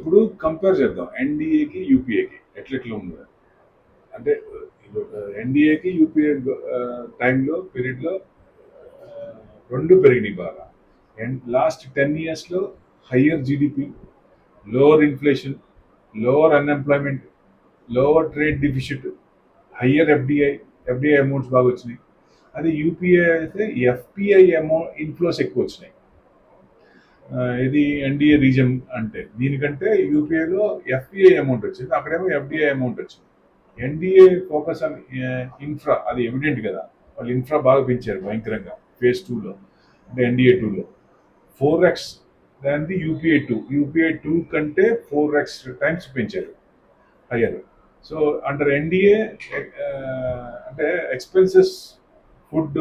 ఇప్పుడు కంపేర్ చేద్దాం ఎన్డీఏకి యూపీఏకి ఎట్లెట్లా ఉంది అంటే ఎన్డీఏకి యూపీఏ టైంలో పీరియడ్లో రెండు పెరిగినాయి బాగా. అండ్ లాస్ట్ 10 yearsలో higher GDP, lower inflation, lower unemployment, lower trade deficit, higher FDI amounts బాగా వచ్చినాయి. అది యూపీఏ అయితే ఎఫ్పిఐ అమౌంట్ ఇన్ఫ్లోస్ ఎక్కువ వచ్చినాయి. ఇది ఎన్డీఏ రీజన్ అంటే దీనికంటే యూపీఏలో ఎఫ్పిఐ అమౌంట్ వచ్చింది, అక్కడేమో ఎఫ్డిఐ అమౌంట్ వచ్చింది. ఎన్డీఏ ఫోకస్ ఆన్ ఇన్ఫ్రా, అది ఎవిడెంట్ కదా, వాళ్ళు ఇన్ఫ్రా బాగా పెంచారు భయంకరంగా ఫేజ్ 2లో, అంటే ఎన్డీఏ 2లో 4x దాని యూపీఐ 2 కంటే 4x టైమ్స్ పెంచారు హయ్యర్. సో అండర్ ఎన్డీఏ అంటే ఎక్స్పెన్సెస్, ఫుడ్,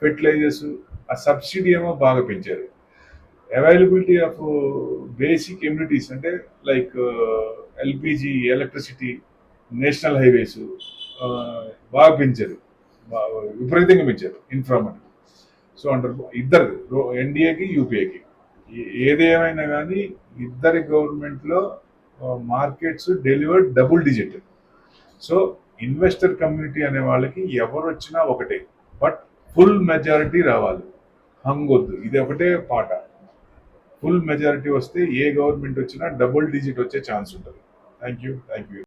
ఫెర్టిలైజర్స్, ఆ సబ్సిడీ ఏమో బాగా పెంచారు. అవైలబిలిటీ ఆఫ్ బేసిక్ ఎమ్యూనిటీస్ అంటే like LPG, electricity, national highways బాగా పెంచారు, విపరీతంగా పెంచారు ఇన్ఫ్రామని. సో అంటారు ఇద్దరు ఎన్డీఏకి యూపీఏకి ఏదేమైనా కానీ ఇద్దరి గవర్నమెంట్లో markets delivered double digit. So investor community అనే వాళ్ళకి ఎవరు వచ్చినా ఒకటే, బట్ ఫుల్ మెజారిటీ రావాలి, హంగొద్దు, ఇది ఒకటే పాట. ఫుల్ మెజారిటీ వస్తే ఏ గవర్నమెంట్ వచ్చినా డబుల్ డిజిట్ వచ్చే ఛాన్స్ ఉంటుంది. Thank you.